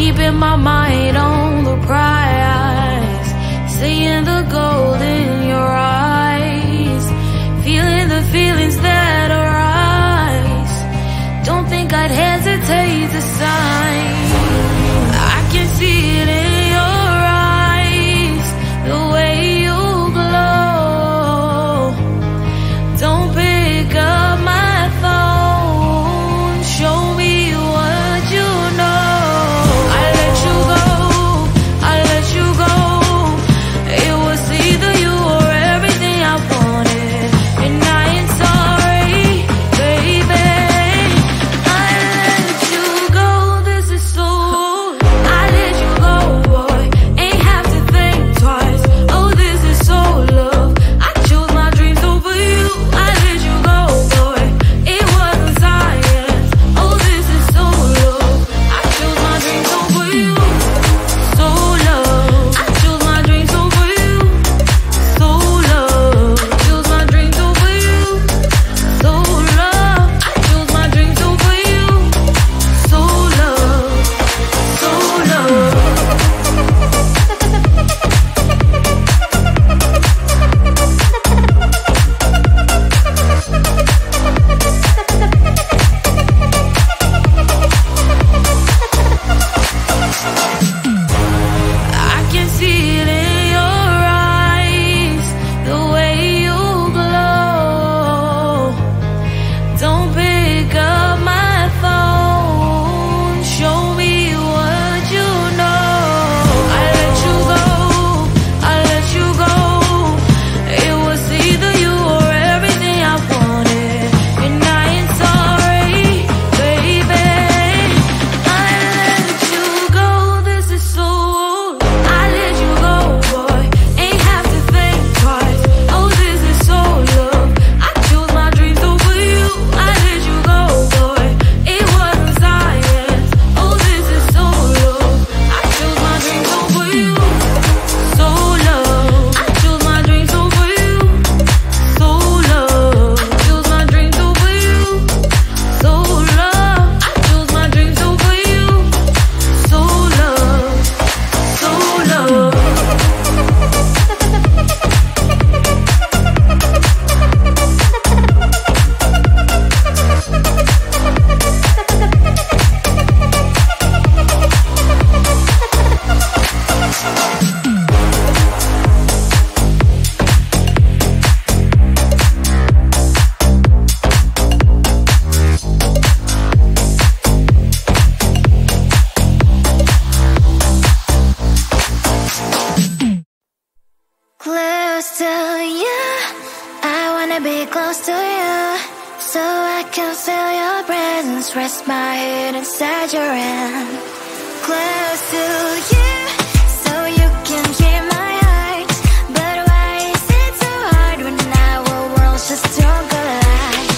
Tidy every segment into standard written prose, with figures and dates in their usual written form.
keeping my mind on the prize, seeing the gold in your eyes, feeling the feelings that arise. Don't think I'd hesitate to sign. I can see it in your eyes, the way you glow. Don't pick up my phone, show me what you know. I let you go, I let you go. It was either you or everything I wanted, and I ain't sorry, baby. I let you go, this is so. I let you go, boy, ain't have to think twice. Oh, this is so love. I chose my dreams over you. I let you go, boy, it wasn't science. Oh, this is so love. I chose my dreams over you. So love. I chose my dreams over you. So love. Chose my dreams over you. So love. I chose my dreams over you. So love. So love. I can see it in your eyes, the way you glow. Don't pick up my phone, show me what you know. I let you go, I let you go. It was either you or everything I wanted, and I ain't sorry, baby. I let you go, this is so. I let you go, boy, ain't have to think twice. Oh, this is so love. I chose my dreams over you. I let you go, boy, it wasn't science. Oh, this is so love. I chose my dreams over you. So love. I chose my dreams over you. So love. Chose my dreams over you. So love. I chose my dreams over you. So love. So love. Close to you, I wanna be close to you, so I can feel your presence, rest my head inside your hand. Close to you, so you can hear my heart. But why is it so hard when our worlds just don't collide?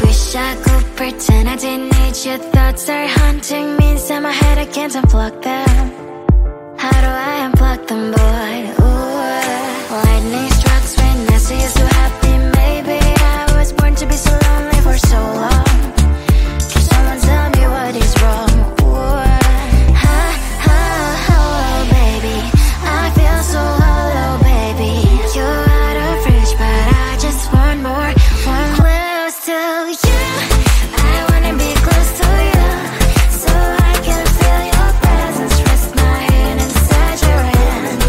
Wish I could pretend I didn't need your thoughts are haunting me inside my head. I can't unplug them. How do I unplug them, boy? Ooh, lightning strikes when I see you so happy. Maybe I was born to be so lonely for so long. Can someone tell me what is wrong? Ooh, oh, baby, I feel so hollow, baby. You're out of reach, but I just want more, one close to you. I wanna be close to you, so I can feel your presence, rest my head inside your hand.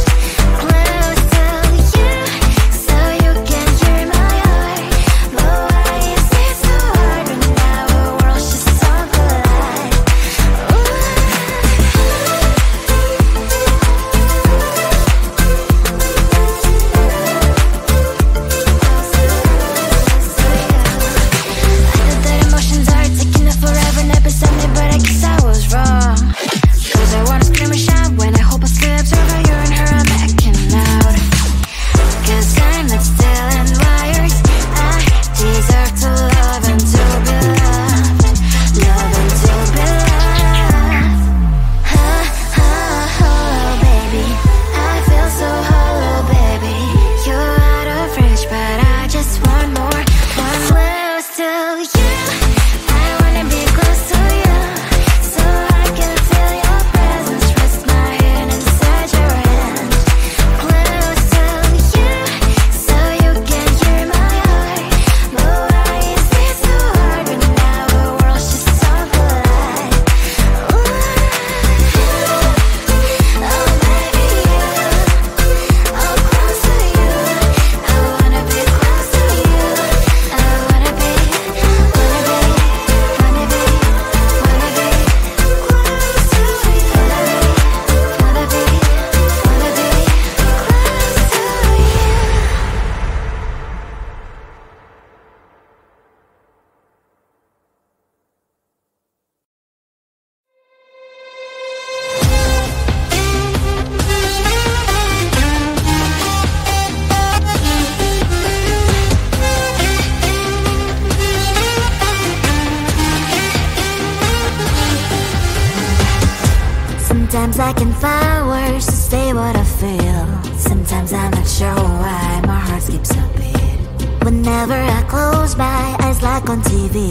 Sometimes I can find words to say what I feel. Sometimes I'm not sure why my heart skips a beat. Whenever I close my eyes like on TV,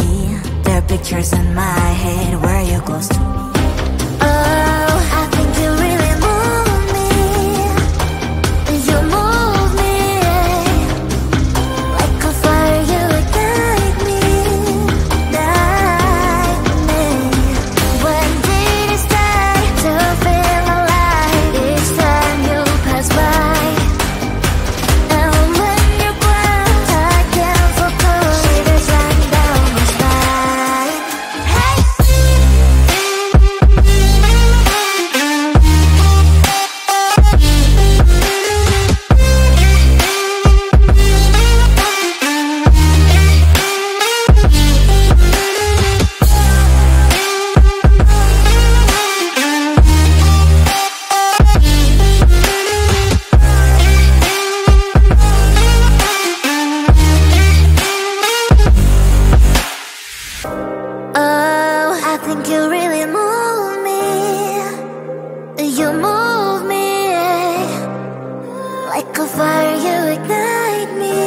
there are pictures in my head where you're close to me. Oh, I think you really move me. You move me like a fire, you ignite me, ignite me. When did it start to feel alive? Each time you pass by, and when you're gone, I can't focus. Shivers run down my spine. Hey. Oh, I think you really move me. You move me like a fire, you ignite me,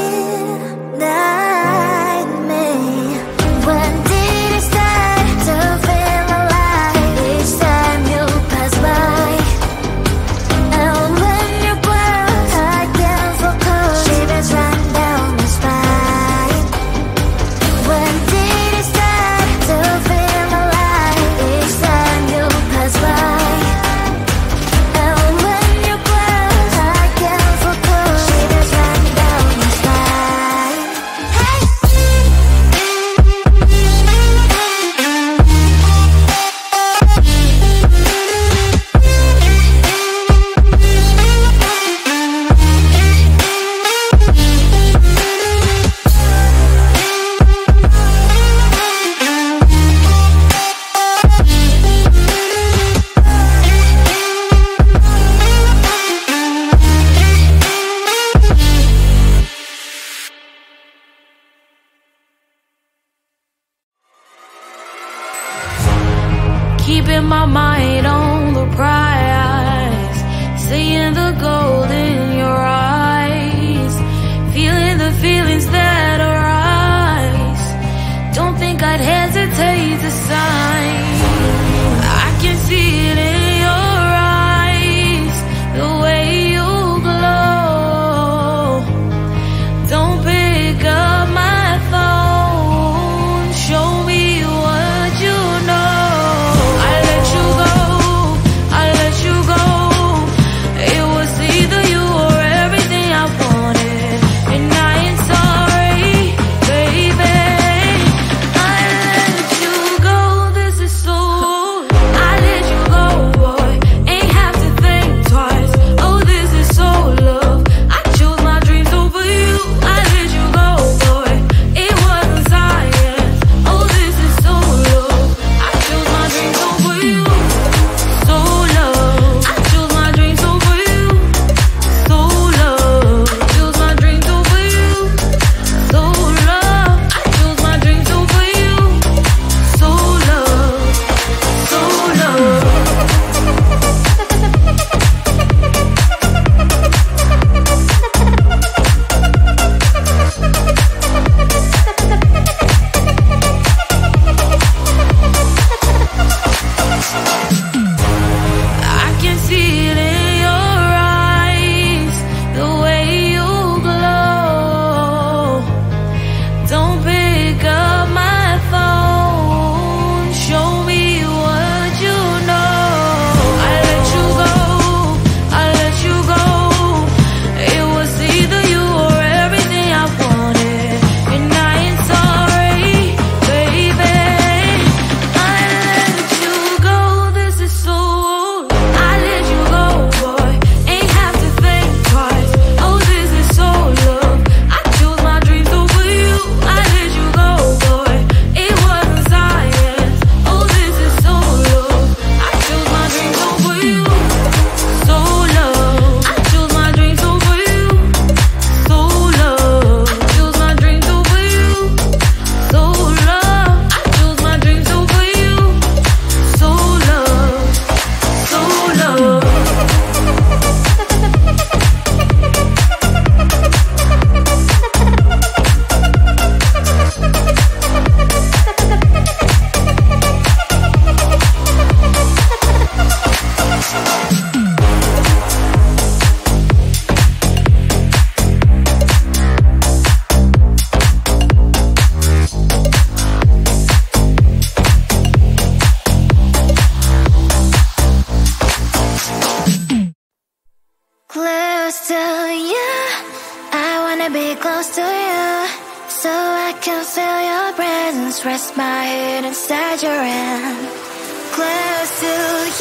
ignite me. When did it start to feel alive? Each time you pass by, and when you're gone, I can't focus. Shivers run down my spine. When did it start to feel alive? Each time you pass by, and when you're gone, I can't focus. Shivers run down be close to you, so I can feel your presence. Rest my head inside your hand. Close to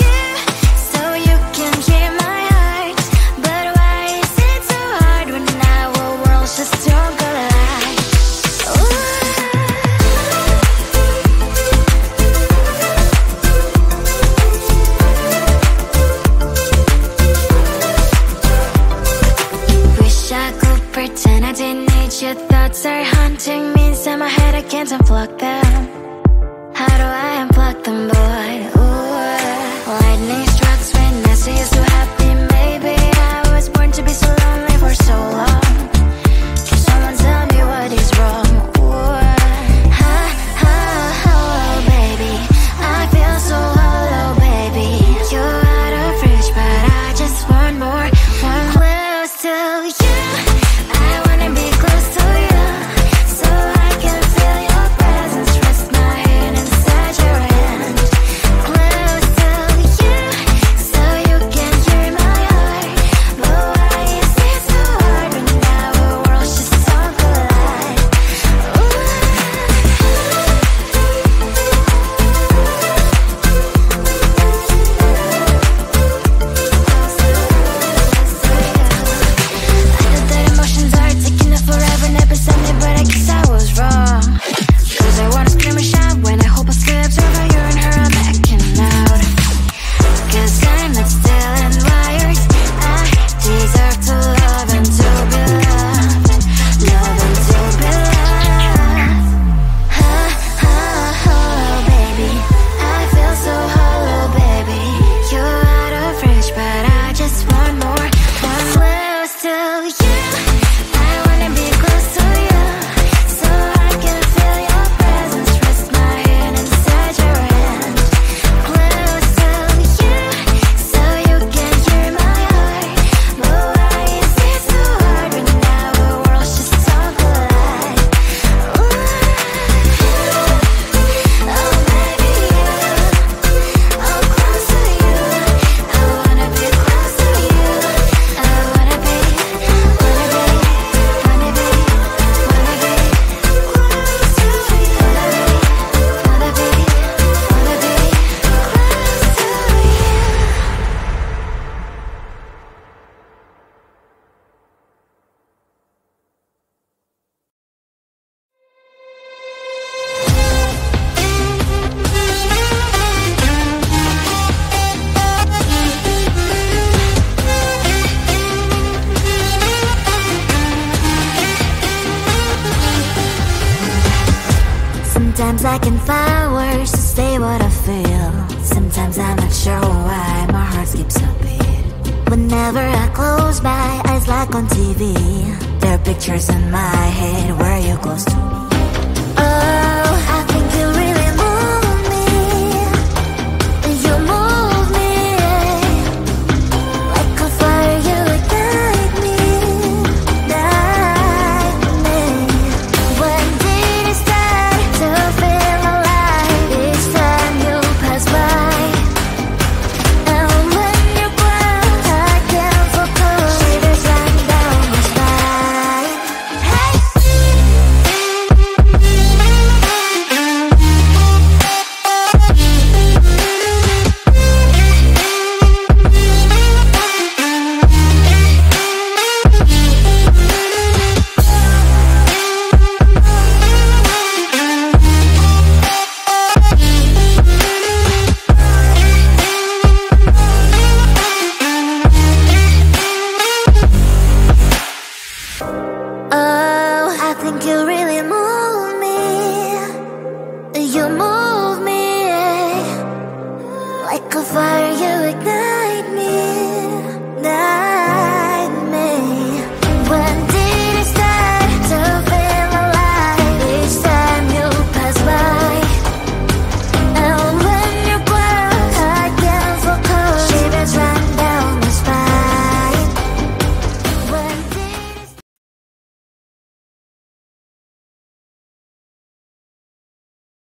you, so you can hear my heart. But why is it so hard when our worlds just don't collide? Wish I could pretend I didn't need your thoughts are haunting me inside my head. I can't unplug them. How do I unplug them, boy? Ooh, lightning strikes when I see you so happy. Maybe I was born to be so lonely for so long. Can someone tell me what is wrong? Ooh, oh, baby, I feel so hollow, baby. You're out of reach, but I just want more. One close to you, I wanna be close to you, so I can feel your presence. Rest my head inside your hand. Close to you, so you can hear my heart. But why is it so hard when our worlds just don't collide? I know that emotions are taking up forever, never sent me, but I guess I was wrong. Cause I wanna scream and shout when I hope I slips over you and her, I'm acting out. Cause I'm not still and wired. I deserve to love and to be loved. Love and to be loved. Oh, baby, I feel so hollow, baby. You're out of reach, but I just want more. One close to you, I wanna be close to you, so I can feel your presence. Rest my head inside your hand. Close to you, so you can hear my heart. But why is it so hard when our worlds just don't collide? Oh, baby, oh, close to you. I wanna be close to you. I wanna be close to you. Wanna be Sometimes I can find words to say what I feel. Sometimes I'm not sure why my heart skips a beat. Whenever I close my eyes like on TV, there are pictures in my head where you're close to me. Oh, I think you really move me. You move me like a fire, you guide me, guide me. When did it start to feel alive? Each time you pass by, and when you growl, I can't focus. Shivers run down my spine. Hey. Oh, I think you really move me. You move me like a fire.